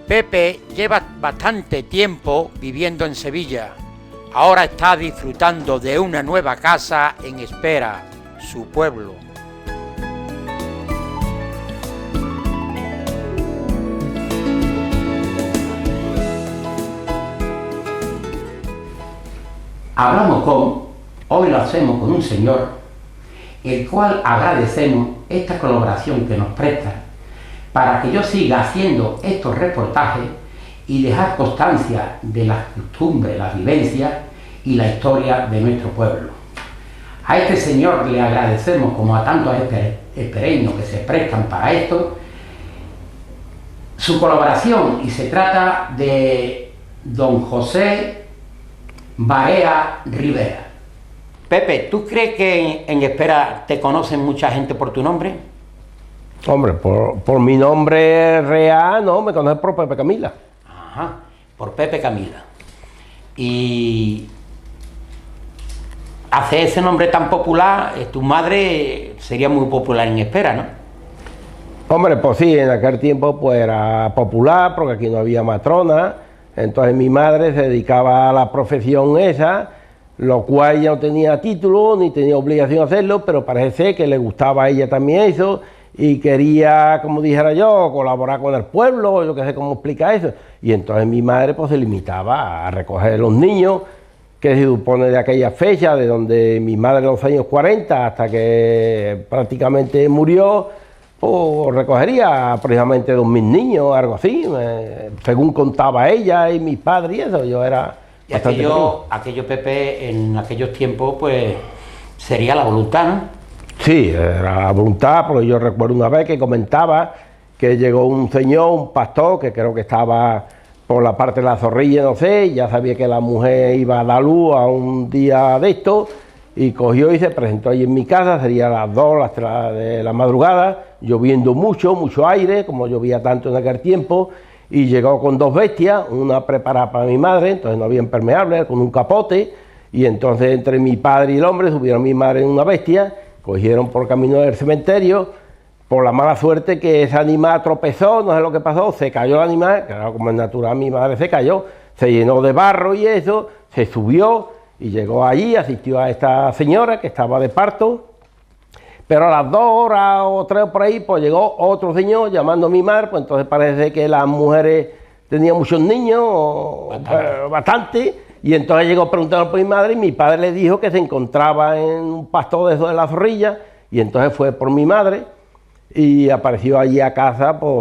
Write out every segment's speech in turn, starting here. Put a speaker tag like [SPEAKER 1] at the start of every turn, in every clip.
[SPEAKER 1] Pepe lleva bastante tiempo viviendo en Sevilla. Ahora está disfrutando de una nueva casa en Espera, su pueblo.
[SPEAKER 2] Hoy lo hacemos con un señor, el cual agradecemos esta colaboración que nos presta para que yo siga haciendo estos reportajes y dejar constancia de las costumbres, las vivencias y la historia de nuestro pueblo. A este señor le agradecemos, como a tantos espereños que se prestan para esto, su colaboración, y se trata de don José Barea Rivera. Pepe, ¿tú crees que en Espera te conocen mucha gente por tu nombre?
[SPEAKER 3] Hombre, por mi nombre real, no, me conocen por Pepe Camila.
[SPEAKER 2] Ajá, por Pepe Camila. Y hace ese nombre tan popular, tu madre sería muy popular en Espera, ¿no?
[SPEAKER 3] Hombre, pues sí, en aquel tiempo pues era popular, porque aquí no había matrona, entonces mi madre se dedicaba a la profesión esa, lo cual ella no tenía título, ni tenía obligación de hacerlo, pero parece que le gustaba a ella también eso, y quería, como dijera yo, colaborar con el pueblo, yo qué sé cómo explicar eso, y entonces mi madre pues se limitaba a recoger los niños, que se supone de aquella fecha, de donde mi madre en los años 40 hasta que prácticamente murió, pues recogería precisamente 2000 niños, algo así, según contaba ella y mis padres y eso, yo era...
[SPEAKER 2] Y aquello, Pepe, en aquellos tiempos, pues, sería la voluntad, ¿no?
[SPEAKER 3] Sí, era la voluntad, porque yo recuerdo una vez que comentaba que llegó un señor, un pastor, que creo que estaba por la parte de la Zorrilla, no sé, ya sabía que la mujer iba a dar luz a un día de esto, y cogió y se presentó allí en mi casa, sería las 2, las 3 de la madrugada, lloviendo mucho aire, como llovía tanto en aquel tiempo, y llegó con 2 bestias, una preparada para mi madre, entonces no había impermeable, con un capote, y entonces entre mi padre y el hombre subieron mi madre en una bestia, cogieron por camino del cementerio, por la mala suerte que ese animal tropezó, no sé lo que pasó, se cayó el animal, claro, como es natural, mi madre se cayó, se llenó de barro y eso, se subió y llegó allí, asistió a esta señora que estaba de parto, pero a las 2 horas o 3 por ahí, pues llegó otro señor llamando a mi madre, pues entonces parece que las mujeres tenían muchos niños, bastante, y entonces llegó preguntando por mi madre y mi padre le dijo que se encontraba en un pastor de eso de la Zorrilla, y entonces fue por mi madre y apareció allí a casa pues,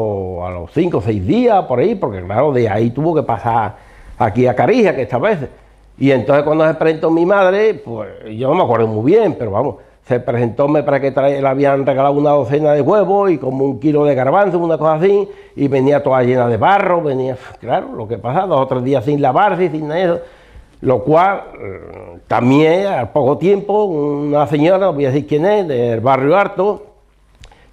[SPEAKER 3] a los 5 o 6 días por ahí, porque claro, de ahí tuvo que pasar aquí a Carija, que esta vez. Y entonces cuando se presentó mi madre, pues yo no me acuerdo muy bien, pero vamos, se presentó para que le habían regalado una docena de huevos y como 1 kilo de garbanzo, una cosa así, y venía toda llena de barro, venía, claro, lo que pasa, 2 o 3 días sin lavarse, sin eso, lo cual también al poco tiempo una señora, no voy a decir quién es, del barrio Harto,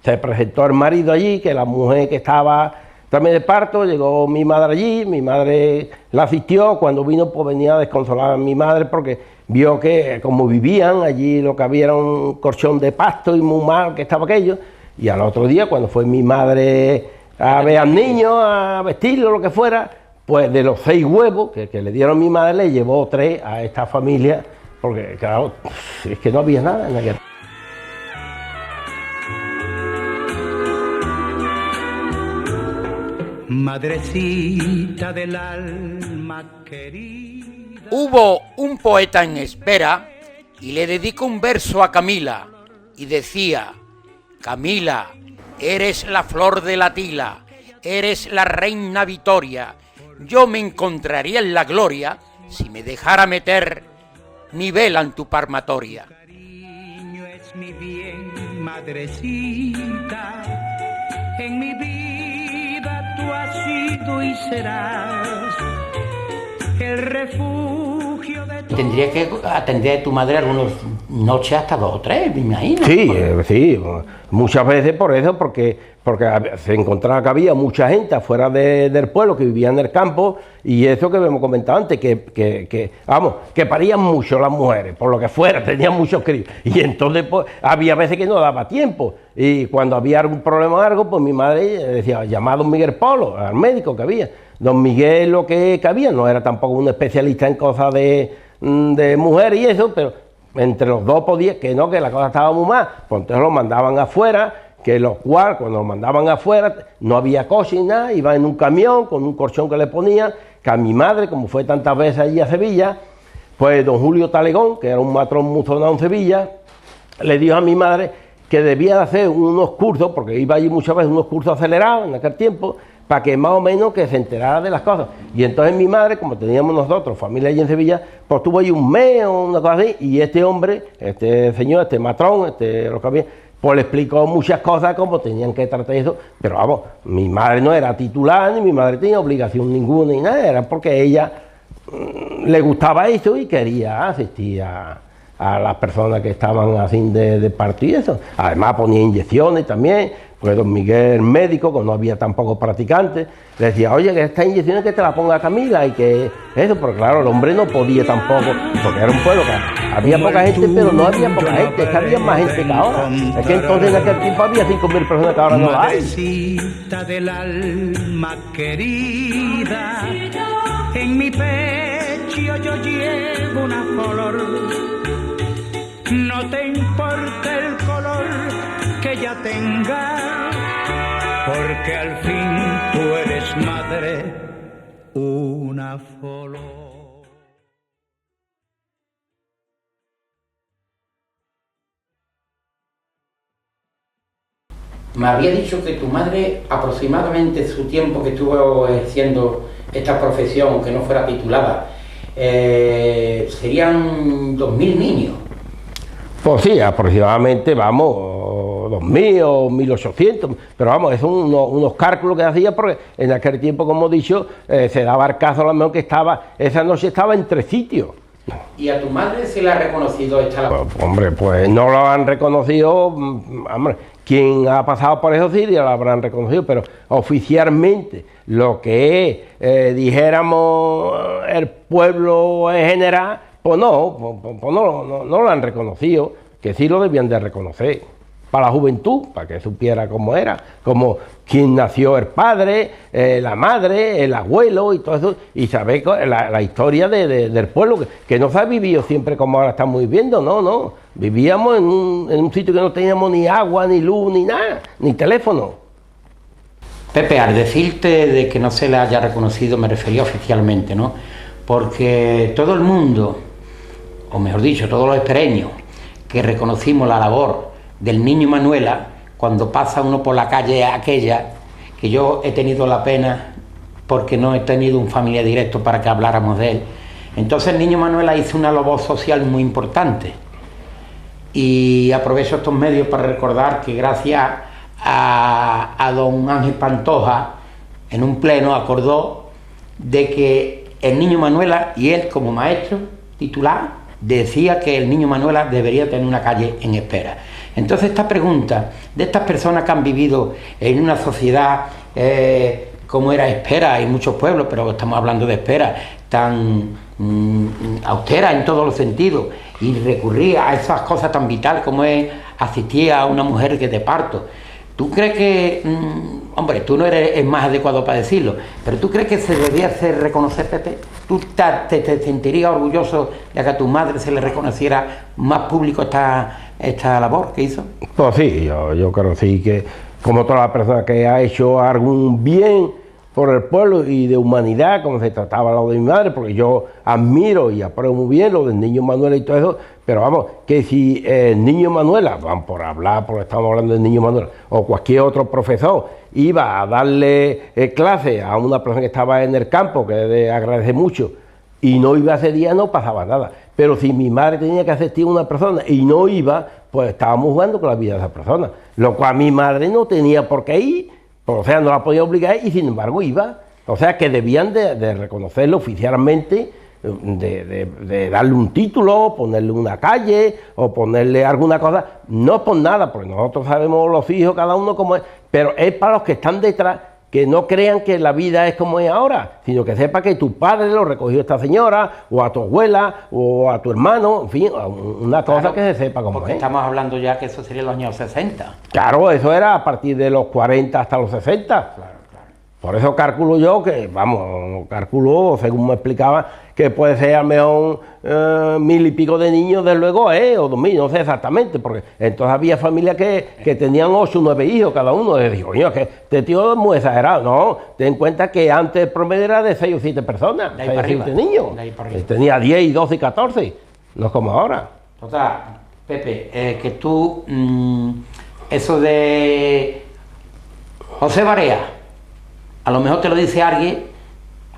[SPEAKER 3] se presentó el marido allí, que la mujer que estaba también de parto, llegó mi madre allí, mi madre la asistió, cuando vino pues venía a desconsolar a mi madre porque vio que como vivían allí lo que había era un colchón de pasto y muy mal que estaba aquello, y al otro día cuando fue mi madre a ver al niño, a vestirlo, lo que fuera, pues de los 6 huevos que le dieron a mi madre le llevó 3 a esta familia, porque claro, es que no había nada en aquel.
[SPEAKER 4] Madrecita del alma querida.
[SPEAKER 1] Hubo un poeta en Espera y le dedicó un verso a Camila y decía: Camila, eres la flor de la tila, eres la reina Vitoria, yo me encontraría en la gloria si me dejara meter mi vela en tu parmatoria.
[SPEAKER 4] Cariño es mi bien, madrecita, en mi vida tú has sido y serás el refugio de tu...
[SPEAKER 2] Tendría que atender a tu madre algunas noches hasta 2 o 3, me imagino.
[SPEAKER 3] Sí, sí, muchas veces por eso, porque porque se encontraba que había mucha gente afuera del pueblo que vivía en el campo, y eso que hemos comentado antes, que parían mucho las mujeres, por lo que fuera, tenían muchos críos, y entonces pues, había veces que no daba tiempo, y cuando había algún problema o algo, pues mi madre decía, llama a don Miguel Polo, al médico que había. Don Miguel lo que había, no era tampoco un especialista en cosas de mujeres y eso, pero entre los dos podía, que no, que la cosa estaba muy mal, pues entonces lo mandaban afuera, que lo cual, cuando lo mandaban afuera, no había coche ni nada, iba en un camión con un colchón que le ponían, que a mi madre, como fue tantas veces allí a Sevilla, pues don Julio Talegón, que era un matrón musonado en Sevilla, le dijo a mi madre que debía de hacer unos cursos, porque iba allí muchas veces, unos cursos acelerados en aquel tiempo, para que más o menos que se enterara de las cosas. Y entonces mi madre, como teníamos nosotros familia allí en Sevilla, pues estuvo allí un mes o una cosa así, y este hombre, este señor, este matrón, lo que había, pues le explicó muchas cosas, cómo tenían que tratar eso, pero vamos, mi madre no era titular, ni mi madre tenía obligación ninguna, ni nada, era porque ella le gustaba eso y quería asistir a las personas que estaban así de parto y eso. Además ponía inyecciones también, pues don Miguel, médico, que no había tampoco practicantes, le decía, oye, que estas inyecciones que te las ponga Camila y que eso, porque claro, el hombre no podía tampoco, porque era un pueblo que había poca gente, pero no había poca gente, es que había más gente que ahora. Es que entonces en aquel tiempo había 5.000 personas que ahora no las hay.
[SPEAKER 4] Madrecita del alma querida, en mi pecho yo llevo una flor. No te importa el color que ella tenga, porque al fin tú eres madre, una flor.
[SPEAKER 2] Me había dicho que tu madre, aproximadamente su tiempo que estuvo ejerciendo esta profesión, que no fuera titulada, serían 2.000 niños.
[SPEAKER 3] Pues sí, aproximadamente, vamos, 2.000 o 1.800, pero vamos, son unos cálculos que hacía, porque en aquel tiempo, como he dicho, se daba el caso a lo mejor que esa noche estaba en 3 sitios.
[SPEAKER 2] ¿Y a tu madre se le ha reconocido esta labor?
[SPEAKER 3] Pues, hombre, pues no lo han reconocido, hombre, quien ha pasado por esos sitios lo habrán reconocido, pero oficialmente lo que es, dijéramos, el pueblo en general, pues no, no lo han reconocido, que sí lo debían de reconocer, para la juventud, para que supiera cómo era, como quién nació el padre, la madre, el abuelo y todo eso, y saber la historia del pueblo, que no se ha vivido siempre como ahora estamos viviendo, no, vivíamos en un sitio que no teníamos ni agua, ni luz, ni nada, ni teléfono.
[SPEAKER 2] Pepe, al decirte de que no se le haya reconocido me refería oficialmente, ¿no? Porque todo el mundo, o mejor dicho, todos los extremeños que reconocimos la labor del niño Manuela, cuando pasa uno por la calle aquella, que yo he tenido la pena porque no he tenido un familiar directo para que habláramos de él. Entonces el niño Manuela hizo una labor social muy importante, y aprovecho estos medios para recordar que gracias a don Ángel Pantoja, en un pleno acordó de que el niño Manuela, y él como maestro titular, decía que el niño Manuela debería tener una calle en espera. Entonces esta pregunta de estas personas que han vivido en una sociedad como era Espera, hay muchos pueblos, pero estamos hablando de Espera, tan austera en todos los sentidos, y recurría a esas cosas tan vitales como es asistir a una mujer que de parto. ¿Tú crees que, hombre, tú no eres el más adecuado para decirlo, pero tú crees que se debía hacer reconocer, Pepe? ¿Tú te sentirías orgulloso de que a tu madre se le reconociera más público esta labor que hizo?
[SPEAKER 3] Pues sí, yo creo sí que, como toda la persona que ha hecho algún bien por el pueblo y de humanidad, como se trataba lo de mi madre, porque yo admiro y apruebo muy bien lo del niño Manuela y todo eso, pero vamos, que si el niño Manuela, vamos por hablar, porque estamos hablando del niño Manuela, o cualquier otro profesor, iba a darle clase a una persona que estaba en el campo, que le agradece mucho, y no iba ese día, no pasaba nada. Pero si mi madre tenía que asistir a una persona y no iba, pues estábamos jugando con la vida de esa persona, lo cual mi madre no tenía por qué ir, o sea, no la podía obligar y sin embargo iba. O sea, que debían de reconocerlo oficialmente, de darle un título, ponerle una calle o ponerle alguna cosa, no por nada, porque nosotros sabemos los hijos, cada uno como es, pero es para los que están detrás, que no crean que la vida es como es ahora, sino que sepa que tu padre lo recogió esta señora, o a tu abuela, o a tu hermano, en fin, una cosa claro, que se sepa cómo
[SPEAKER 2] porque
[SPEAKER 3] es.
[SPEAKER 2] Estamos hablando ya que eso sería los años 60.
[SPEAKER 3] Claro, eso era a partir de los 40 hasta los 60. Claro. Por eso calculo yo que, vamos, calculo, según me explicaba, que puede ser al mejor 1000 y pico de niños, desde luego, o 2000, no sé exactamente, porque entonces había familias que tenían 8 o 9 hijos cada uno, y digo, coño, que este tío es muy exagerado, no, ten en cuenta que antes el promedio era de 6 o 7 personas, 6 o 7 niños, tenía 10 y 12 y 14, no es como ahora.
[SPEAKER 2] Total, Pepe, que tú, eso de José Barea, a lo mejor te lo dice alguien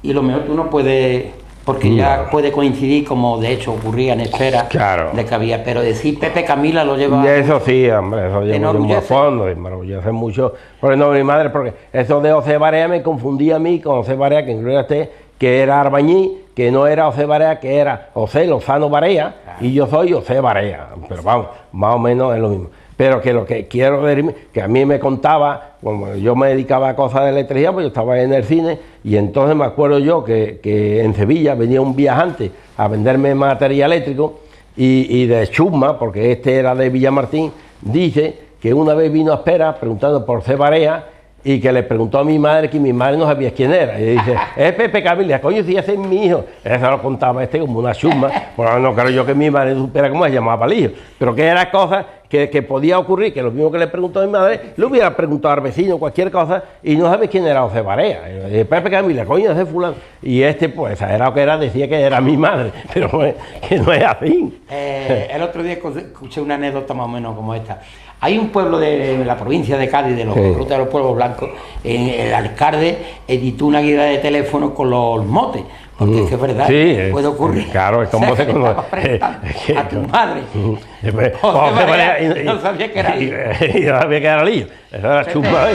[SPEAKER 2] y a lo mejor tú no puedes, porque ya puede coincidir, como de hecho ocurría en Espera, claro, de que había, pero decir Pepe Camila lo lleva...
[SPEAKER 3] Y eso sí, hombre, eso lleva muy a fondo, y me enorgullece mucho, por el nombre de mi madre, porque eso de José Barea me confundía a mí con José Barea, que incluía usted, que era Arbañí, que no era José Barea, que era José Lozano Barea, claro, y yo soy José Barea, pero vamos, más o menos es lo mismo. Pero que lo que quiero decir, que a mí me contaba, como yo me dedicaba a cosas de electricidad, pues yo estaba en el cine, y entonces me acuerdo yo que en Sevilla venía un viajante a venderme material eléctrico, y de Chusma, porque este era de Villamartín, dice que una vez vino a Espera preguntando por José Barea, y que le preguntó a mi madre, que mi madre no sabía quién era, y dice, es Pepe Camila, coño, si ese es mi hijo. Eso lo contaba como una chusma, bueno, no creo yo que mi madre supiera cómo se llamaba el hijo, pero que era cosas que podía ocurrir, que lo mismo que le preguntó a mi madre, le hubiera preguntado al vecino cualquier cosa, y no sabe quién era José Barea. Pepe Camila, coño, ese fulano, y este, pues, exagerado que era, decía que era mi madre, pero que no es así.
[SPEAKER 2] El otro día escuché una anécdota más o menos como esta. Hay un pueblo de la provincia de Cádiz, de los rutas de los pueblos blancos, el alcalde editó una guía de teléfono con los motes, porque es que es verdad, sí, puede ocurrir.
[SPEAKER 3] Claro, es como se conoce
[SPEAKER 2] a tu madre. No sabía que era lío.
[SPEAKER 3] Y no sabía que era lío. Eso era chumba.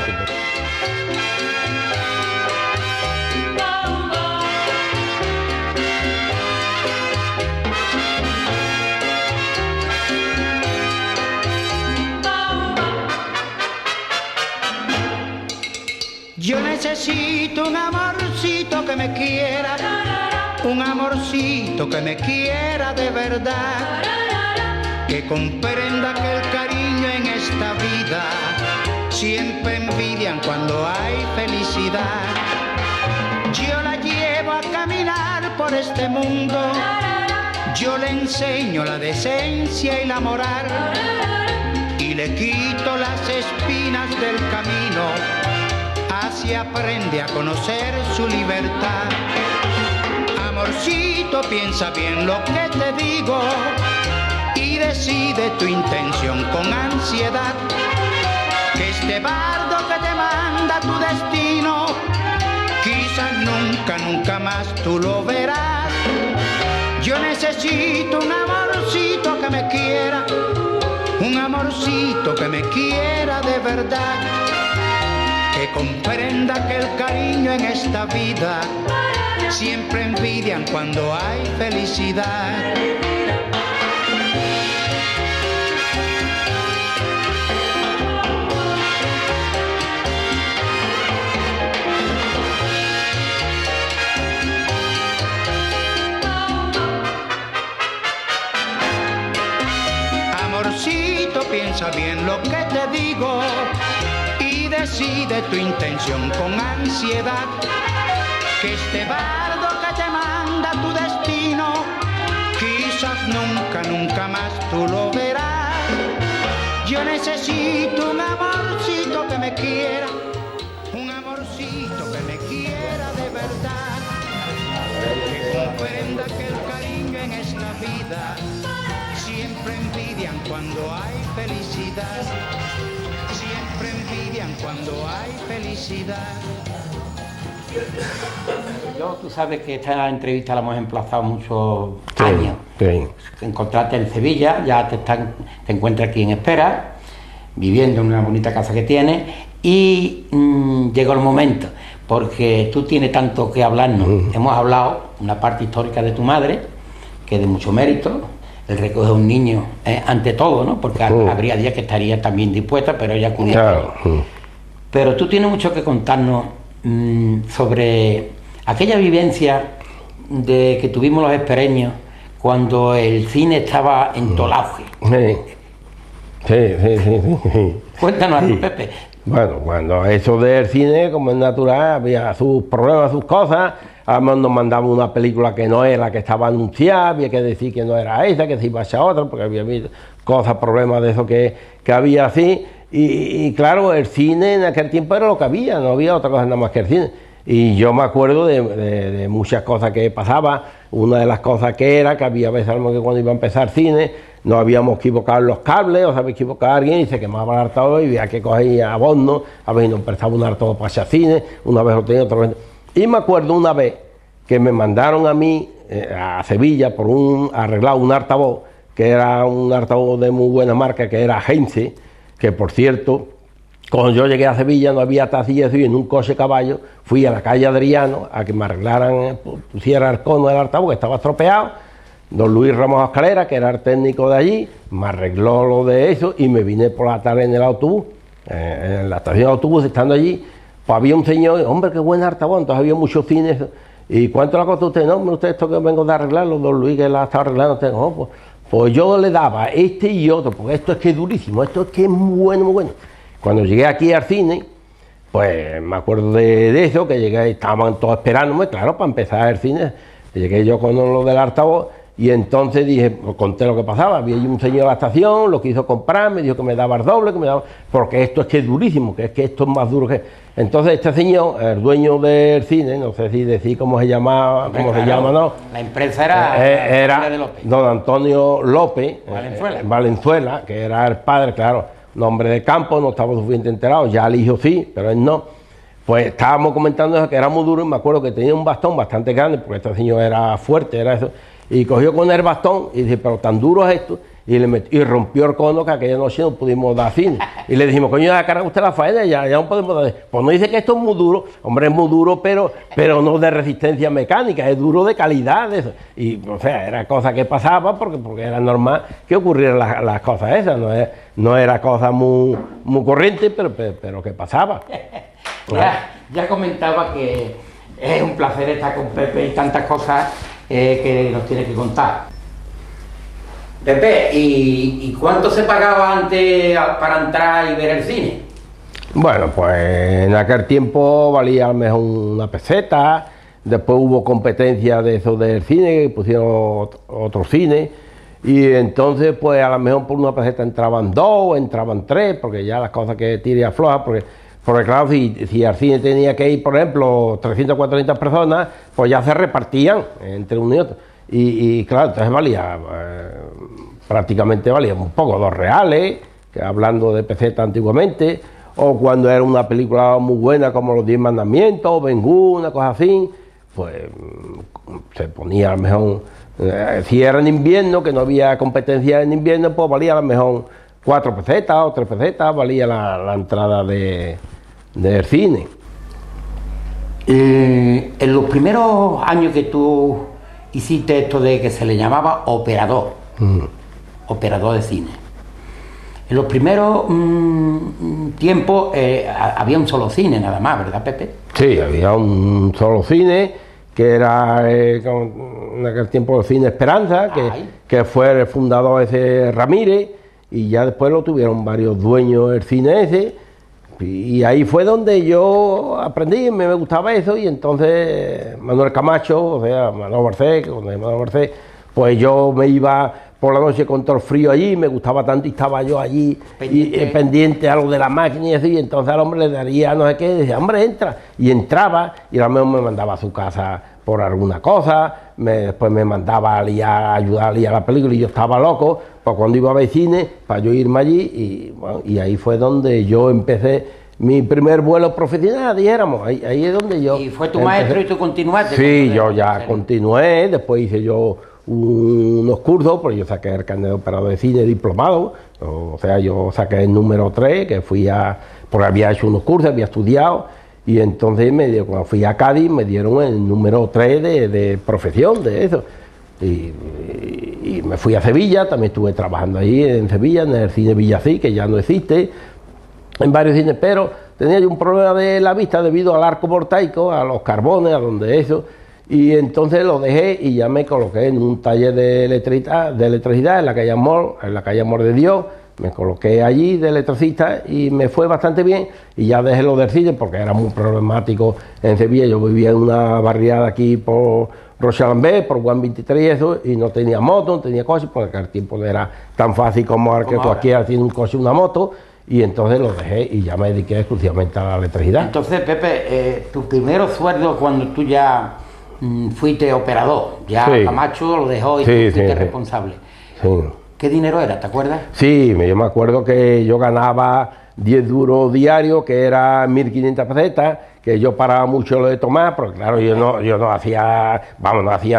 [SPEAKER 4] Yo necesito un amorcito que me quiera, un amorcito que me quiera de verdad, que comprenda que el cariño en esta vida siempre envidian cuando hay felicidad. Yo la llevo a caminar por este mundo, yo le enseño la decencia y la moral, y le quito las espinas del camino, así aprende a conocer su libertad. Amorcito, piensa bien lo que te digo y decide tu intención con ansiedad, que este bardo que te manda tu destino, quizás nunca, nunca más tú lo verás. Yo necesito un amorcito que me quiera, un amorcito que me quiera de verdad, que comprenda que el cariño en esta vida siempre envidian cuando hay felicidad. Amorcito, piensa bien lo que te digo y decide tu intención con ansiedad, que este bardo que te manda tu destino, quizás nunca, nunca más tú lo verás. Yo necesito un amorcito que me quiera, un amorcito que me quiera de verdad, que comprenda que el cariño en esta vida siempre envidian cuando hay felicidad, siempre envidian cuando hay felicidad.
[SPEAKER 2] Tú sabes que esta entrevista la hemos emplazado muchos años. Sí. Encontrarte en Sevilla, ya te encuentras aquí en Espera, viviendo en una bonita casa que tienes, y llegó el momento. porque tú tienes tanto que hablarnos. Hemos hablado una parte histórica de tu madre, que es de mucho mérito, el recoger a un niño ante todo, ¿no? Porque habría días que estaría también dispuesta, pero ella acudía.
[SPEAKER 3] Claro.
[SPEAKER 2] Pero tú tienes mucho que contarnos sobre aquella vivencia de que tuvimos los espereños cuando el cine estaba en todo el auge.
[SPEAKER 3] Sí.
[SPEAKER 2] Cuéntanos algo, Pepe.
[SPEAKER 3] Bueno, cuando eso del cine, como es natural, había sus problemas, sus cosas. Además nos mandaban una película que no era la que estaba anunciada, había que decir que no era esa, que se iba a echar otra, porque había habido cosas, problemas de eso que había así. Y claro, el cine en aquel tiempo era lo que había, no había otra cosa nada más que el cine. Y yo me acuerdo de muchas cosas que pasaba. Una de las cosas que era que había veces que cuando iba a empezar cine no habíamos equivocado los cables, o se había equivocado alguien y se quemaba el altavoz y había que coger abono, a veces nos prestaba un altavoz para echar cine, una vez lo tenía, otra vez. Y me acuerdo una vez que me mandaron a mí a Sevilla por arreglar un altavoz, que era un altavoz de muy buena marca, que era Heinze, que por cierto, cuando yo llegué a Sevilla no había taxis y en un coche caballo fui a la calle Adriano a que me arreglaran, pusiera el cono del altavoz que estaba estropeado. Don Luis Ramos Escalera, que era el técnico de allí, me arregló lo de eso y me vine por la tarde en el autobús, en la estación de autobús, estando allí, pues había un señor, hombre, qué buen altavoz, entonces había muchos cines. ¿Y cuánto le costó usted? No, hombre, usted esto que vengo de arreglarlo, don Luis que la está arreglando, tengo, pues yo le daba este y otro, porque esto es que es durísimo, esto es que es muy bueno, muy bueno. Cuando llegué aquí al cine, pues me acuerdo de eso, que llegué, estaban todos esperándome, claro, para empezar el cine. Llegué yo con lo del altavoz y entonces dije, pues conté lo que pasaba. Había un señor a la estación, lo quiso comprar, me dijo que me daba el doble, porque esto es que es durísimo, que es que esto es más duro que... Entonces este señor, el dueño del cine, no sé si decir cómo se llamaba, no.
[SPEAKER 2] La empresa era
[SPEAKER 3] de López. Don Antonio López Valenzuela, que era el padre, claro, un hombre de campo, no estaba suficientemente enterado, ya el hijo sí, pero él no. Pues estábamos comentando eso, que era muy duro, y me acuerdo que tenía un bastón bastante grande, porque este señor era fuerte, era eso, y cogió con el bastón y dice, pero tan duro es esto, y rompió el cono, que aquella noche no pudimos dar cine. Y le dijimos, coño, ya carga usted la faena, ya no podemos dar. Pues no dice que esto es muy duro, hombre, es muy duro, pero no de resistencia mecánica, es duro de calidad. De eso. Y, o sea, era cosa que pasaba porque era normal que ocurrieran las cosas esas, no era cosa muy corriente, pero que pasaba.
[SPEAKER 2] Ya comentaba que es un placer estar con Pepe y tantas cosas que nos tiene que contar. Pepe, ¿y cuánto se pagaba antes para entrar y ver el cine?
[SPEAKER 3] Bueno, pues en aquel tiempo valía a lo mejor una peseta, después hubo competencia de eso del cine, pusieron otro cine, y entonces pues a lo mejor por una peseta entraban 2, entraban 3, porque ya las cosas que tira y afloja, porque claro, si al cine tenía que ir, por ejemplo, 300 o 400 personas, pues ya se repartían entre uno y otro. Y claro, entonces valía, prácticamente valía un poco, 2 reales, que hablando de peseta antiguamente, o cuando era una película muy buena como Los 10 Mandamientos, Ben-Hur, una cosa así, pues se ponía a lo mejor, si era en invierno, que no había competencia en invierno, pues valía a lo mejor 4 pesetas o 3 pesetas, valía la entrada del cine.
[SPEAKER 2] En los primeros años que tú hiciste esto de que se le llamaba operador de cine, en los primeros tiempos había un solo cine nada más, ¿verdad, Pepe?
[SPEAKER 3] Sí, había un solo cine, que era en aquel tiempo el Cine Esperanza, que fue el fundador ese Ramírez, y ya después lo tuvieron varios dueños del cine ese, y ahí fue donde yo aprendí, me gustaba eso, y entonces Manuel Camacho, o sea, Manuel Barcés, pues yo me iba por la noche con todo el frío allí, me gustaba tanto y estaba yo allí pendiente a lo de la máquina y así, y entonces al hombre le daría no sé qué, y decía, hombre, entra, y entraba, y a lo mejor me mandaba a su casa por alguna cosa, después me mandaba a ayudar a liar la película, y yo estaba loco, pues cuando iba a ver cine, para yo irme allí, y ahí fue donde yo empecé mi primer vuelo profesional, dijéramos, ahí es donde yo...
[SPEAKER 2] ¿Y fue tu maestro y tú continuaste?
[SPEAKER 3] Sí, yo ya continué, después hice yo unos cursos, porque yo saqué el carnet de operador de cine diplomado, o sea, yo saqué el número 3, que porque había hecho unos cursos, había estudiado, Y entonces cuando fui a Cádiz me dieron el número 3 de profesión de eso. Y me fui a Sevilla, también estuve trabajando ahí en Sevilla, en el cine Villací, que ya no existe, en varios cines, pero tenía yo un problema de la vista debido al arco voltaico, a los carbones, a donde eso, y entonces lo dejé y ya me coloqué en un taller de electricidad en la calle Amor de Dios. Me coloqué allí de electricista y me fue bastante bien, y ya dejé lo del cine porque era muy problemático en Sevilla. Yo vivía en una barriada aquí por Rochalambé, por Juan 23 y eso, y no tenía moto, no tenía coche, porque al tiempo no era tan fácil como ahora que cualquiera tiene un coche y una moto, y entonces lo dejé y ya me dediqué exclusivamente a la electricidad.
[SPEAKER 2] Entonces, Pepe, tu primer sueldo cuando tú ya fuiste operador, ya
[SPEAKER 3] Sí.
[SPEAKER 2] Camacho lo dejó y tú fuiste responsable.
[SPEAKER 3] Sí.
[SPEAKER 2] ¿Qué dinero era, te acuerdas?
[SPEAKER 3] Sí, yo me acuerdo que yo ganaba 10 duros diarios, que era 1.500 pesetas, que yo paraba mucho lo de tomar, porque claro, yo no hacía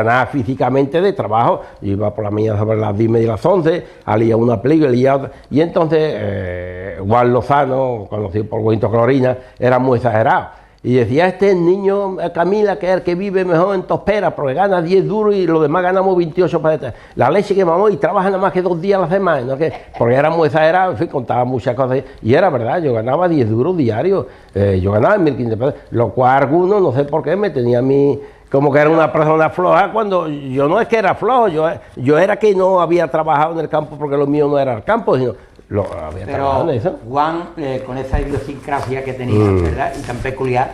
[SPEAKER 3] nada físicamente de trabajo. Yo iba por la mañana sobre las 10 y las 11, alía una película, alía otra, y entonces Juan Lozano, conocido por Buenito Clorina, era muy exagerado. Y decía, este es el niño Camila, que es el que vive mejor en Tospera, porque gana 10 duros y los demás ganamos 28 pesetas. La leche que mamó y trabaja nada más que 2 días a la semana, ¿no? Porque era muy exagerado, en fin, contaba muchas cosas. Y era verdad, yo ganaba 10 duros diarios, yo ganaba 1.500 pesos, lo cual algunos, no sé por qué, me tenía a mí como que era una persona floja, cuando yo no es que era flojo, yo era que no había trabajado en el campo porque lo mío no era el campo, sino había trabajado en eso.
[SPEAKER 2] Juan, con esa idiosincrasia que tenía, ¿verdad? Y tan peculiar,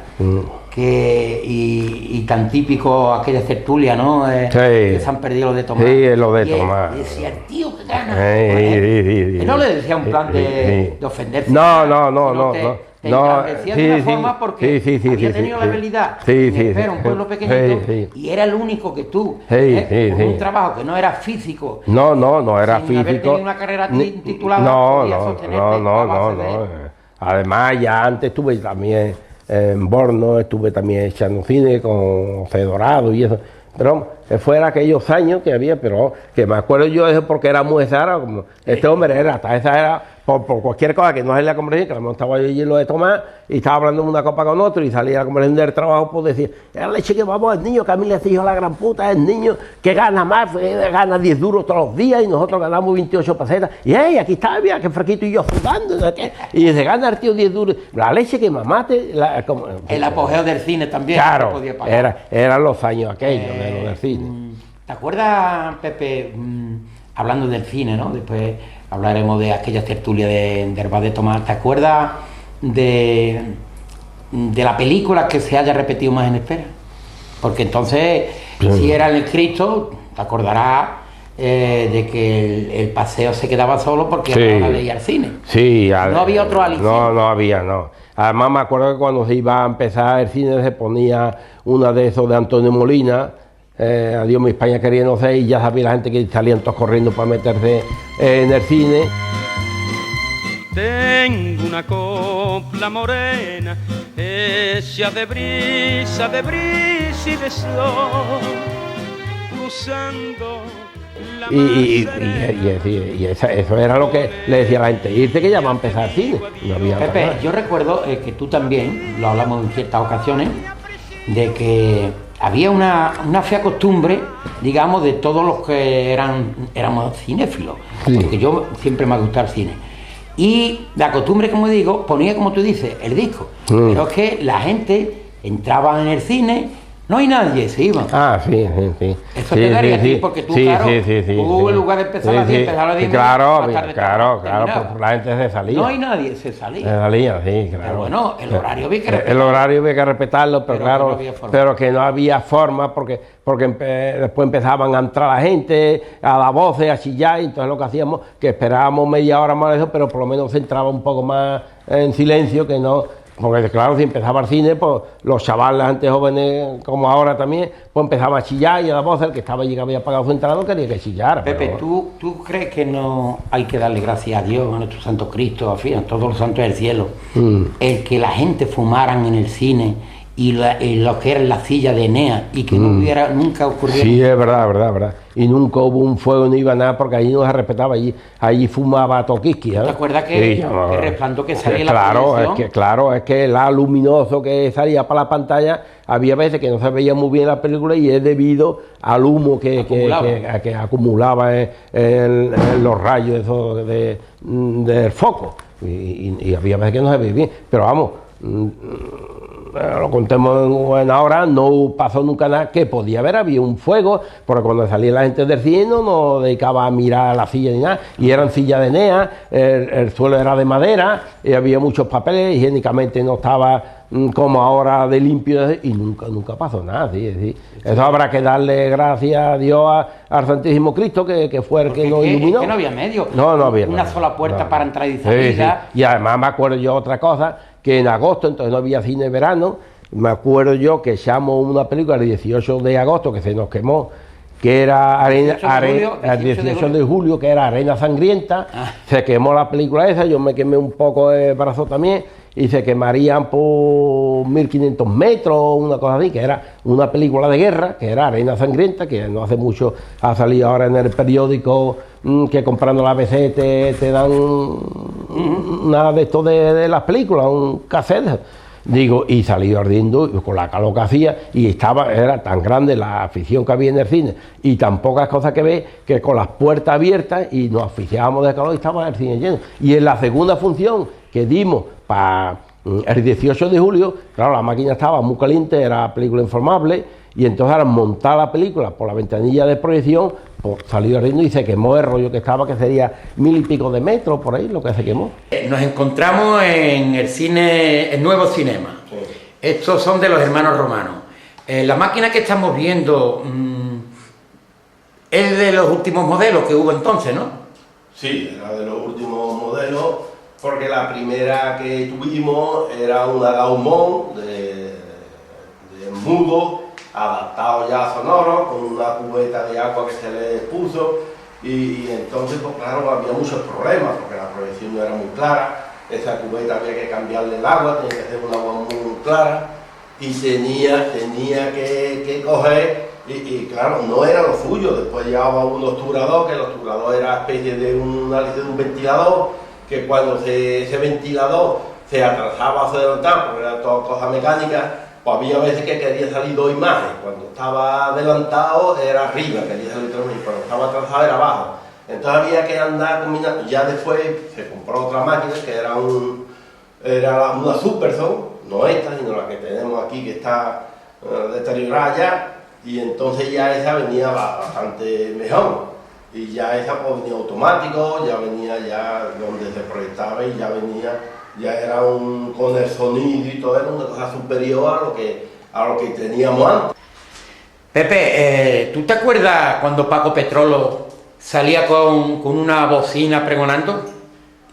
[SPEAKER 2] y tan típico aquella tertulia, ¿no?
[SPEAKER 3] Sí.
[SPEAKER 2] Que se han perdido los de Tomás.
[SPEAKER 3] Sí, lo de Tomás.
[SPEAKER 2] Y decía, el tío que gana.
[SPEAKER 3] Sí.
[SPEAKER 2] Él no le decía un plan de ofenderse.
[SPEAKER 3] No.
[SPEAKER 2] Te engrandecía de una forma porque había tenido la habilidad en un pueblo pequeñito, y era el único que tú, con un trabajo que no era físico,
[SPEAKER 3] no era
[SPEAKER 2] sin
[SPEAKER 3] físico,
[SPEAKER 2] haber tenido una carrera titulada, podías sostenerte a base de...
[SPEAKER 3] Además, ya antes estuve también en Borno, estuve también echando cine con Fedorado y eso, pero fuera aquellos años que había, pero que me acuerdo yo de eso porque era muy exagerado, como este hombre era hasta exagerado por cualquier cosa que no es la conversación, que a lo mejor estaba yo allí lo de tomar y estaba hablando en una copa con otro y salía la conversación del trabajo, pues decir, la leche que vamos, el niño que a mí le dijo la gran puta, el niño que gana más, gana 10 duros todos los días y nosotros ganamos 28 pesetas, y hey, aquí está, mira, que Frequito y yo sudando, ¿no? Y se gana el tío 10 duros, la leche que mamate,
[SPEAKER 2] el apogeo del cine también.
[SPEAKER 3] Claro,
[SPEAKER 2] podía pagar.
[SPEAKER 3] eran los años aquellos de lo del cine.
[SPEAKER 2] ¿Te acuerdas, Pepe, hablando del cine, ¿no? Después hablaremos de aquellas tertulias de Herbaz de Tomás. ¿Te acuerdas de la película que se haya repetido más en espera? Porque entonces, si era el Cristo, te acordarás de que el paseo se quedaba solo porque ahora leía el cine.
[SPEAKER 3] Sí,
[SPEAKER 2] no había otro aliciente.
[SPEAKER 3] No había. Además me acuerdo que cuando se iba a empezar el cine se ponía una de esos de Antonio Molina, Adiós mi España quería no sé, y ya sabía la gente que salían todos corriendo para meterse en el cine.
[SPEAKER 5] Tengo una copla morena, hecha de brisa y de sol, cruzando la
[SPEAKER 3] eso era lo que le decía a la gente, irse que ya va a empezar el cine. No había
[SPEAKER 2] Pepe,
[SPEAKER 3] nada.
[SPEAKER 2] yo recuerdo que tú también, lo hablamos en ciertas ocasiones, de que había una fea costumbre, digamos, de todos los que éramos cinéfilos, porque yo siempre me ha gustado el cine. Y la costumbre, como digo, ponía, como tú dices, el disco. Pero es que la gente entraba en el cine, no hay nadie, se iban.
[SPEAKER 3] Sí.
[SPEAKER 2] Eso te daría a ti, porque tú, claro, tú en lugar de empezar a las 10, empezar a las 10.
[SPEAKER 3] Claro, la gente se salía.
[SPEAKER 2] No hay nadie, se salía.
[SPEAKER 3] Se salía, sí, claro.
[SPEAKER 2] Pero bueno, el horario había que respetarlo.
[SPEAKER 3] El horario había que respetarlo, pero claro, pero que no había forma, porque después empezaban a entrar la gente, a dar voces, a chillar, y entonces lo que hacíamos, que esperábamos media hora más de eso, pero por lo menos se entraba un poco más en silencio, que no... Porque claro, si empezaba el cine, pues los chavales antes jóvenes, como ahora también, pues empezaba a chillar y a la voz, el que estaba allí que había pagado su entrada no quería que chillara.
[SPEAKER 2] Pepe, pero... ¿tú crees que no hay que darle gracias a Dios, a nuestro Santo Cristo, a todos los santos del cielo, el que la gente fumaran en el cine y lo que era la silla de Enea, y que no hubiera, nunca ocurriera.
[SPEAKER 3] Sí, es verdad, verdad, verdad. Y nunca hubo un fuego, no iba nada, porque allí no se respetaba, allí fumaba toquisqui, ¿eh?
[SPEAKER 2] ¿Te acuerdas que
[SPEAKER 3] Sí,
[SPEAKER 2] el resplandor que salía en la
[SPEAKER 3] claro,
[SPEAKER 2] proyección?
[SPEAKER 3] claro, es que el haz luminoso que salía para la pantalla, había veces que no se veía muy bien la película y es debido al humo que acumulaba en los rayos esos del foco. Y había veces que no se veía bien, pero vamos, lo contemos en ahora, no pasó nunca nada, que podía haber, había un fuego, porque cuando salía la gente del cine no nos dedicaba a mirar la silla ni nada, y eran sillas de Enea, el suelo era de madera, y había muchos papeles, higiénicamente no estaba como ahora de limpio, y nunca pasó nada, sí. Eso habrá que darle gracias a Dios, al Santísimo Cristo, que fue el que nos iluminó.
[SPEAKER 2] Es que no había medio,
[SPEAKER 3] no había
[SPEAKER 2] una
[SPEAKER 3] nada,
[SPEAKER 2] sola puerta
[SPEAKER 3] no.
[SPEAKER 2] para entrar y salir.
[SPEAKER 3] Sí. Y además me acuerdo yo otra cosa, que en agosto, entonces no había cine de verano, me acuerdo yo que echamos una película el 18 de agosto que se nos quemó, que era el 18 de julio, que era Arena Sangrienta. Se quemó la película esa, yo me quemé un poco el brazo también, y se quemarían por 1500 metros, una cosa así, que era una película de guerra, que era Arena Sangrienta, que no hace mucho ha salido ahora en el periódico, que comprando la ABC te dan nada de esto de las películas, un cassette. Digo, y salió ardiendo con la calor que hacía, y era tan grande la afición que había en el cine y tan pocas cosas que ver, que con las puertas abiertas y nos asfixiábamos de calor y estaba el cine lleno. Y en la segunda función que dimos para el 18 de julio, claro, la máquina estaba muy caliente, era película informable, y entonces al montar la película por la ventanilla de proyección, pues salió ardiendo y se quemó el rollo que estaba, que sería 1000 y pico de metros por ahí, lo que se quemó.
[SPEAKER 1] Nos encontramos en el cine, el Nuevo Cinema. Sí. Estos son de los hermanos Romanos. La máquina que estamos viendo es de los últimos modelos que hubo entonces, ¿no?
[SPEAKER 6] Sí, era de los últimos modelos, porque la primera que tuvimos era una Gaumont de mudo, adaptado ya a sonoro, con una cubeta de agua que se le puso, y entonces, pues claro, había muchos problemas, porque la proyección no era muy clara, esa cubeta había que cambiarle el agua, tenía que ser un agua muy clara, y tenía que coger, y claro, no era lo suyo. Después llevaba un obturador, que el obturador era especie de una hélice de un ventilador, que cuando ese ventilador se atrasaba o se adelantaba, porque era toda cosa mecánica, pues había veces que quería salir dos imágenes. Cuando estaba adelantado era arriba, quería salir tres imágenes, cuando estaba atrasado era abajo. Entonces había que andar combinando. Ya después se compró otra máquina que era una Superson, no esta, sino la que tenemos aquí, que está deteriorada ya, y entonces ya esa venía bastante mejor. Y ya esa pues venía automático, ya venía ya donde se proyectaba, y ya era con el sonido y todo, era una cosa superior a lo que teníamos antes.
[SPEAKER 1] Pepe, ¿tú te acuerdas cuando Paco Petrolo salía con una bocina pregonando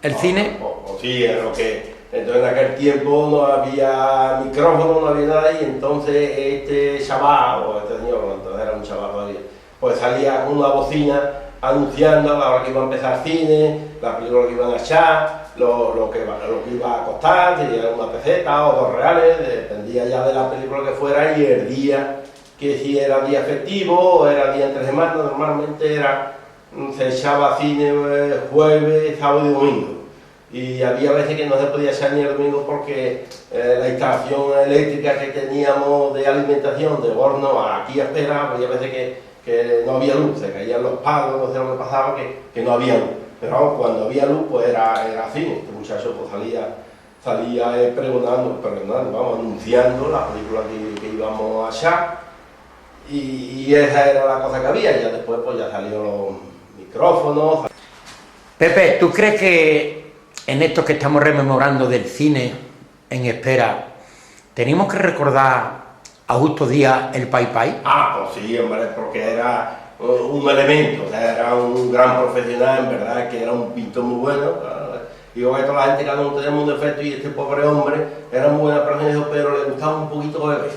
[SPEAKER 1] el cine?
[SPEAKER 6] Sí, era lo que... Entonces en aquel tiempo no había micrófono, no había nada, y entonces este chaval, o este señor, entonces era un chaval todavía, pues salía con una bocina anunciando a la hora que iba a empezar cine, la película que iban a echar, lo que iba a costar, si era una peseta o $2, dependía ya de la película que fuera, y el día, que si era día festivo o era día entre semanas, normalmente se echaba cine jueves, sábado y domingo. Y había veces que no se podía echar ni el domingo porque la instalación eléctrica que teníamos de alimentación de horno aquí a espera, había veces que no había luz, se caían los palos, no sé lo que pasaba, que no había luz. Pero vamos, cuando había luz pues era así, este muchacho pues salía pregonando, vamos, anunciando la película que íbamos a echar, y esa era la cosa que había. Ya después pues ya salieron los micrófonos.
[SPEAKER 1] Pepe, ¿tú crees que en esto que estamos rememorando del cine en espera, tenemos que recordar a Justo Díaz el Pai Pai?
[SPEAKER 6] Pues sí, hombre, porque era un elemento, o sea, era un gran profesional, en verdad, que era un pintor muy bueno. Digo que toda la gente, cada uno tenemos un defecto, y este pobre hombre era muy buena persona, pero le gustaba un poquito beber.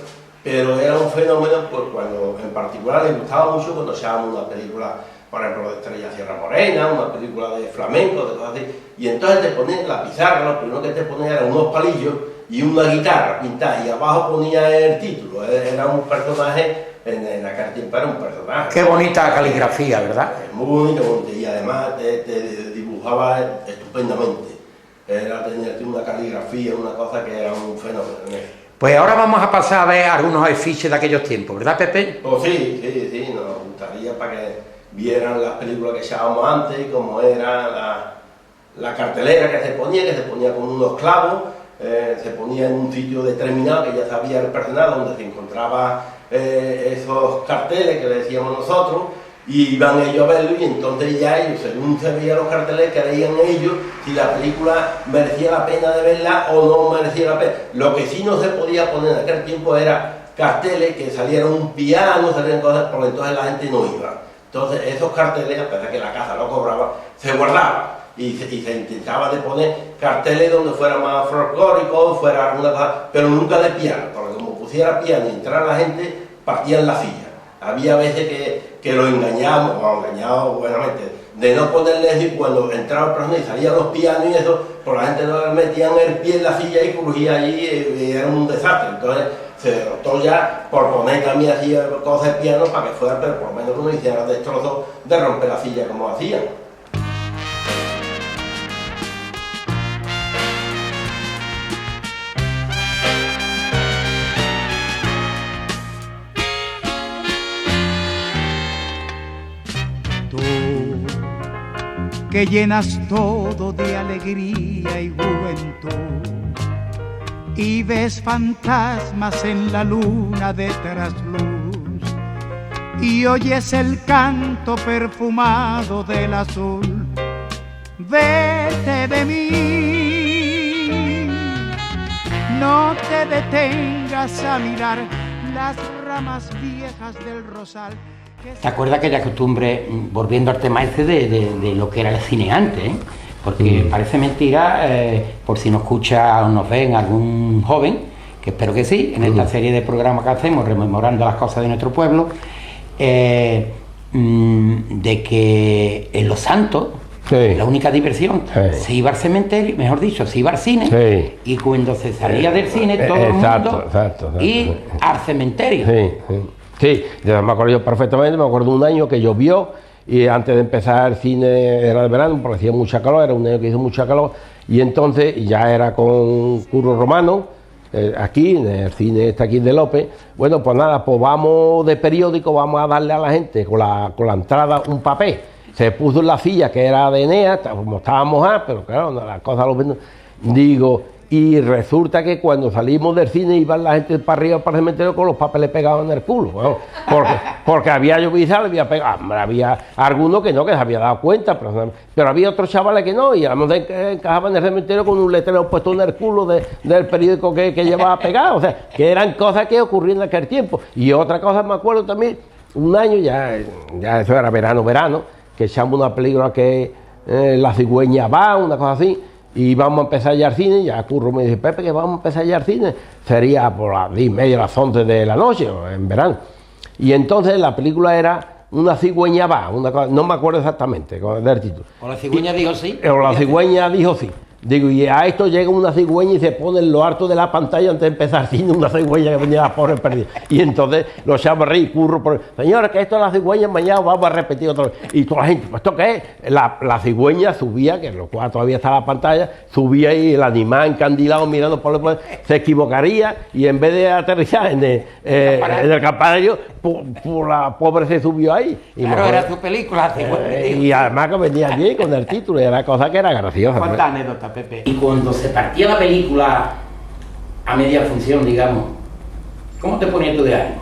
[SPEAKER 6] Pero era un fenómeno, pues cuando en particular le gustaba mucho cuando echábamos una película, por ejemplo, de Estrella Sierra Morena, una película de flamenco, de cosas así, y entonces te ponían la pizarra, lo primero que te ponían eran unos palillos, y una guitarra pintada, y abajo ponía el título. Era un personaje, en aquel tiempo era un personaje.
[SPEAKER 1] Qué bonita caligrafía, ¿verdad?
[SPEAKER 6] Muy bonito, y además te dibujaba estupendamente. Tenía una caligrafía, una cosa que era un fenómeno.
[SPEAKER 1] Pues ahora vamos a pasar a ver algunos afiches de aquellos tiempos, ¿verdad, Pepe?
[SPEAKER 6] Pues sí, nos gustaría para que vieran las películas que echábamos antes y cómo era la cartelera que se ponía con unos clavos, se ponía en un sitio determinado que ya sabía el personal, donde se encontraba esos carteles que le decíamos nosotros, y iban ellos a verlo, y entonces ya ellos, según se veían los carteles, creían ellos si la película merecía la pena de verla o no merecía la pena. Lo que sí no se podía poner en aquel tiempo era carteles que saliera un piano, salieran cosas, porque entonces la gente no iba. Entonces esos carteles, a pesar de que la casa lo cobraba, se guardaban y se intentaba de poner carteles donde fuera más folclórico, fuera alguna cosa, pero nunca de piano, porque como pusiera piano y entrara la gente, partían la silla. Había veces que lo engañábamos buenamente, de no ponerle eso, y cuando entraba el personal y salían los pianos y eso, pues la gente no le metían el pie en la silla y crujía allí, y era un desastre. Entonces se derrotó ya por poner también así cosas de piano para que fuera, pero por lo menos que no hicieran destrozos de romper la silla como hacían.
[SPEAKER 4] Que llenas todo de alegría y juventud, y ves fantasmas en la luna de trasluz, y oyes el canto perfumado del azul. Vete de mí, no te detengas a mirar las ramas viejas del rosal.
[SPEAKER 2] ¿Te acuerdas aquella costumbre, volviendo al tema ese de lo que era el cine antes, ¿eh? Porque parece mentira, por si nos escucha o nos ven algún joven, que espero que sí, en esta serie de programas que hacemos, rememorando las cosas de nuestro pueblo, de que en Los Santos, la única diversión, se iba al cementerio, mejor dicho, se iba al cine, y cuando se salía del cine, todo el mundo y al cementerio.
[SPEAKER 3] Sí, me acuerdo yo perfectamente, me acuerdo un año que llovió y antes de empezar el cine era de verano, porque hacía mucha calor, era un año que hizo mucha calor, y entonces ya era con Curro Romano, aquí, en el cine está aquí de López. Bueno, pues nada, pues vamos de periódico, vamos a darle a la gente con la entrada un papel. Se puso en la silla que era de Enea, como estaba mojada, pero claro, las cosas lo ven. Digo, y resulta que cuando salimos del cine iban la gente para arriba, para el cementerio, con los papeles pegados en el culo, bueno, porque había llovido, había pegado. Había algunos que no, que se había dado cuenta, pero había otros chavales que no, y a lo mejor encajaban en el cementerio con un letrero puesto en el culo del periódico que llevaba pegado. O sea, que eran cosas que ocurrían en aquel tiempo. Y otra cosa me acuerdo también, un año, ya eso era verano, que echamos una película que La cigüeña va, una cosa así, y vamos a empezar ya al cine. Ya Curro me dice, Pepe, que vamos a empezar ya al cine, sería por las 10:30, las 11 de la noche, en verano. Y entonces la película era Una cigüeña va, una cosa, no me acuerdo exactamente del título.
[SPEAKER 2] O la cigüeña dijo sí.
[SPEAKER 3] O la cigüeña dijo sí. Digo, y a esto llega una cigüeña y se pone en lo alto de la pantalla antes de empezar cine, una cigüeña que venía a pobre perdida. Y entonces los chavos reí, Curro, señores, que esto es la cigüeña, mañana vamos a repetir otra vez. Y toda la gente, pues ¿esto qué es? La cigüeña subía, que lo cual todavía está la pantalla, subía y el animal encandilado mirando por se equivocaría, y en vez de aterrizar en el campanario, la pobre se subió ahí. Y
[SPEAKER 2] claro, era tu película,
[SPEAKER 3] y además que venía bien con el título, y era cosa que era graciosa.
[SPEAKER 2] ¿Cuántas anécdotas, Pepe? Y cuando se partía la película a media función, digamos, ¿cómo te ponías tú de ánimo?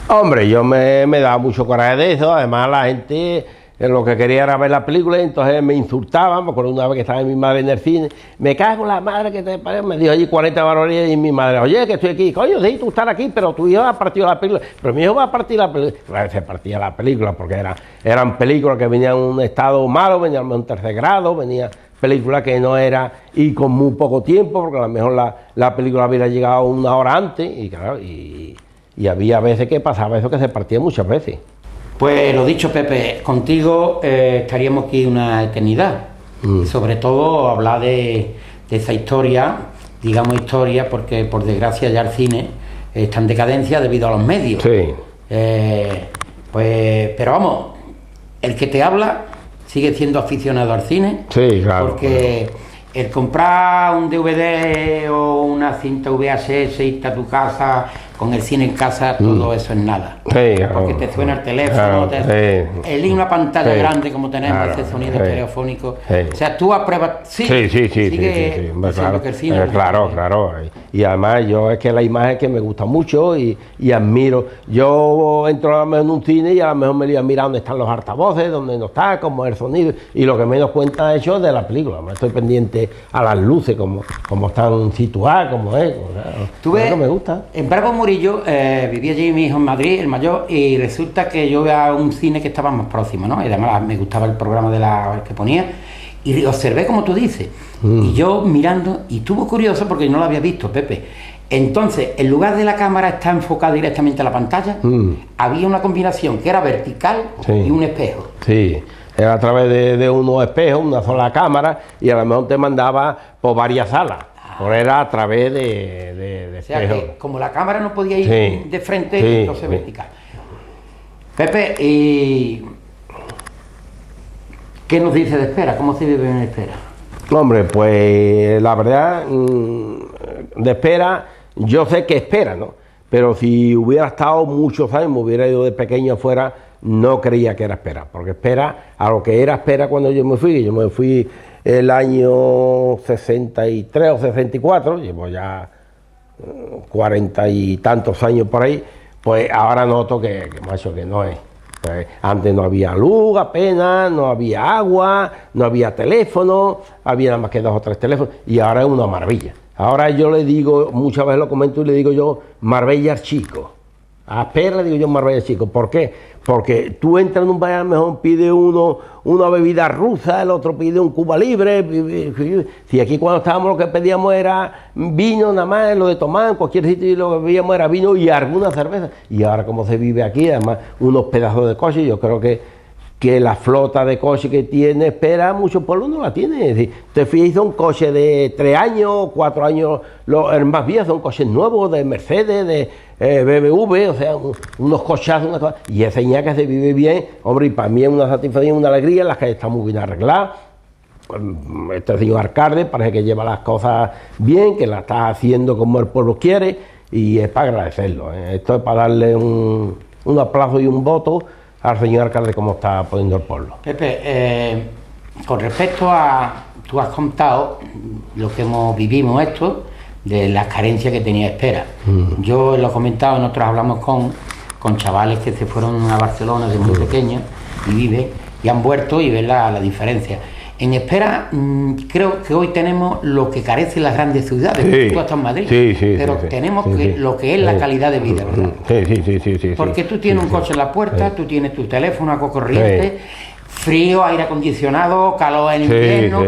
[SPEAKER 3] Hombre, yo me daba mucho coraje de eso. Además la gente lo que quería era ver la película, y entonces me insultaban. Me acuerdo una vez que estaba mi madre en el cine, me cago en la madre que te parece, me dijo allí 40 barbaridades, y mi madre, oye, que estoy aquí, coño, sí, tú estás aquí, pero tu hijo ha partido la película, pero mi hijo va a partir la película. Claro, se partía la película porque eran películas que venían en un estado malo, venían en un tercer grado, venía película que no era, y con muy poco tiempo, porque a lo mejor la película hubiera llegado una hora antes, y claro, y había veces que pasaba eso, que se partía muchas veces.
[SPEAKER 2] Pues lo dicho, Pepe, contigo estaríamos aquí una eternidad. Sobre todo hablar de esa historia digamos, historia, porque por desgracia ya el cine está en decadencia debido a los medios.
[SPEAKER 3] Sí.
[SPEAKER 2] Pero vamos, el que te habla sigue siendo aficionado al cine.
[SPEAKER 3] Sí, claro.
[SPEAKER 2] Porque el comprar un DVD o una cinta VHS, irte a tu casa con el cine en casa, todo eso es nada.
[SPEAKER 3] Sí, claro.
[SPEAKER 2] Porque te suena el teléfono, elige una pantalla grande como tenemos, ese sonido estereofónico. O sea, tú apruebas. Sí, sigue
[SPEAKER 3] claro,
[SPEAKER 2] que el cine
[SPEAKER 3] claro. Y además yo es que la imagen que me gusta mucho y admiro. Yo entro a lo mejor en un cine y a lo mejor me voy a mirar dónde están los altavoces, dónde no está, cómo es el sonido. Y lo que menos cuenta he hecho de la película. Me estoy pendiente a las luces, cómo están situadas, cómo es.
[SPEAKER 2] Tú ves,
[SPEAKER 3] que me gusta.
[SPEAKER 2] En Bravo Murillo vivía allí mi hijo en Madrid, el mayor, y resulta que yo veía un cine que estaba más próximo, ¿no? Y además me gustaba el programa que ponía, y observé como tú dices, y yo mirando, y estuvo curioso porque no lo había visto, Pepe. Entonces, en lugar de la cámara estar enfocada directamente a la pantalla, había una combinación que era vertical y un espejo.
[SPEAKER 3] Sí. Era a través de unos espejos, una sola cámara, y a lo mejor te mandaba por varias salas. Pero era a través de
[SPEAKER 2] o sea
[SPEAKER 3] espejos.
[SPEAKER 2] que como la cámara no podía ir de frente, entonces vertical. Pepe, ¿y qué nos dice de Espera? ¿Cómo se vive en Espera?
[SPEAKER 3] Hombre, pues la verdad, de Espera, yo sé que Espera, ¿no? Pero si hubiera estado muchos años, me hubiera ido de pequeño afuera, no creía que era Espera, porque Espera, a lo que era Espera cuando yo me fui el año 63 o 64, llevo ya 40 y tantos años por ahí, pues ahora noto que macho, que no es. Pues antes no había luz apenas, no había agua, no había teléfono, había nada más que 2 o 3 teléfonos, y ahora es una maravilla. Ahora yo le digo, muchas veces lo comento y le digo yo, Marbella Chico. A Espera le digo yo Marbella Chico. ¿Por qué? Porque tú entras en un bar, mejor pide uno una bebida rusa, el otro pide un Cuba Libre. Si aquí cuando estábamos lo que pedíamos era vino nada más, lo de tomar en cualquier sitio, y lo que bebíamos era vino y alguna cerveza. Y ahora como se vive aquí, además unos pedazos de coche, yo creo que la flota de coches que tiene Espera, muchos pueblos no la tiene. Es decir, te fijas, son coches de 3 años, 4 años, los más viejos son coches nuevos, de Mercedes, de BMW, o sea, unos cochazos, una cosa, y esa señal que se vive bien, hombre, y para mí es una satisfacción, una alegría, las calles están muy bien arregladas. Este señor alcalde parece que lleva las cosas bien, que las está haciendo como el pueblo quiere, y es para agradecerlo. Esto es para darle un aplauso y un voto al señor alcalde como está poniendo el pueblo.
[SPEAKER 2] Pepe, con respecto a, tú has contado lo que vivimos esto, de las carencias que tenía Espera. Yo lo he comentado, nosotros hablamos con chavales que se fueron a Barcelona de muy pequeños y viven, y han vuelto y ven la diferencia. En Espera, creo que hoy tenemos lo que carecen las grandes ciudades. Tú estás en Madrid, pero tenemos lo que es la calidad de vida, ¿verdad?
[SPEAKER 3] Sí.
[SPEAKER 2] Porque tú tienes un coche en la puerta, tú tienes tu teléfono, agua corriente, frío, aire acondicionado, calor en invierno,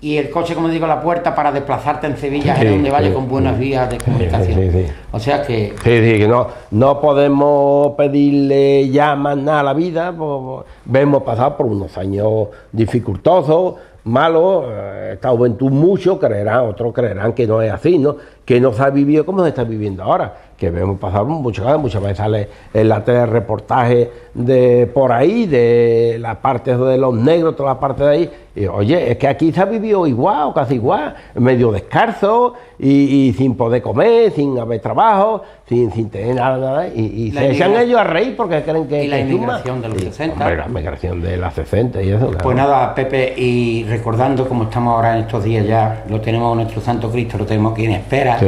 [SPEAKER 2] y el coche, como digo, la puerta para desplazarte en Sevilla, en donde vaya, con buenas vías de comunicación. O sea que...
[SPEAKER 3] que no podemos pedirle ya más nada a la vida, pues, hemos pasado por unos años dificultosos, malos, esta juventud muchos otros creerán que no es así, ¿no? Que no se ha vivido como se está viviendo ahora, que hemos pasado muchas veces sale en la tele reportaje de por ahí, de las partes de los negros, toda la parte de ahí, y oye, es que aquí se ha vivido igual, o casi igual, medio descalzo, y sin poder comer, sin haber trabajo, sin tener nada, y se echan ellos a reír porque creen que...
[SPEAKER 2] Y la inmigración de los 60.
[SPEAKER 3] Hombre, la migración de las 60 y eso.
[SPEAKER 2] Pues nada, Pepe, y recordando como estamos ahora en estos días ya, lo tenemos nuestro Santo Cristo, lo tenemos aquí en Espera,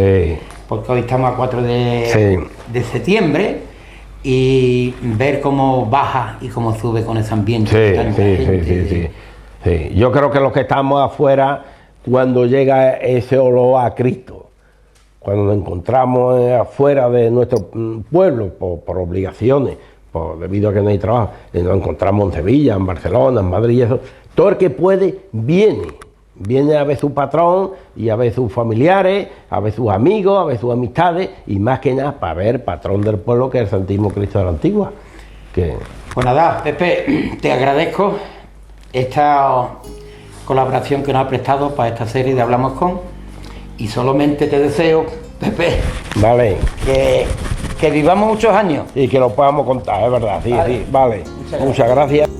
[SPEAKER 2] porque hoy estamos a 4 de septiembre, y ver cómo baja y cómo sube con ese ambiente.
[SPEAKER 3] Sí. Yo creo que los que estamos afuera, cuando llega ese olor a Cristo, cuando nos encontramos afuera de nuestro pueblo por obligaciones, debido a que no hay trabajo, nos encontramos en Sevilla, en Barcelona, en Madrid y eso, todo el que puede viene a ver su patrón y a ver sus familiares, a ver sus amigos, a ver sus amistades, y más que nada para ver el patrón del pueblo, que es el Santísimo Cristo de la Antigua.
[SPEAKER 2] Pues nada, Pepe, te agradezco esta colaboración que nos ha prestado para esta serie de Hablamos Con,
[SPEAKER 1] Y solamente te deseo, Pepe,
[SPEAKER 3] Vale.
[SPEAKER 1] que vivamos muchos años.
[SPEAKER 3] Y que lo podamos contar, es verdad, sí,
[SPEAKER 1] Vale.
[SPEAKER 3] sí, vale.
[SPEAKER 1] Muchas
[SPEAKER 3] Muchas gracias.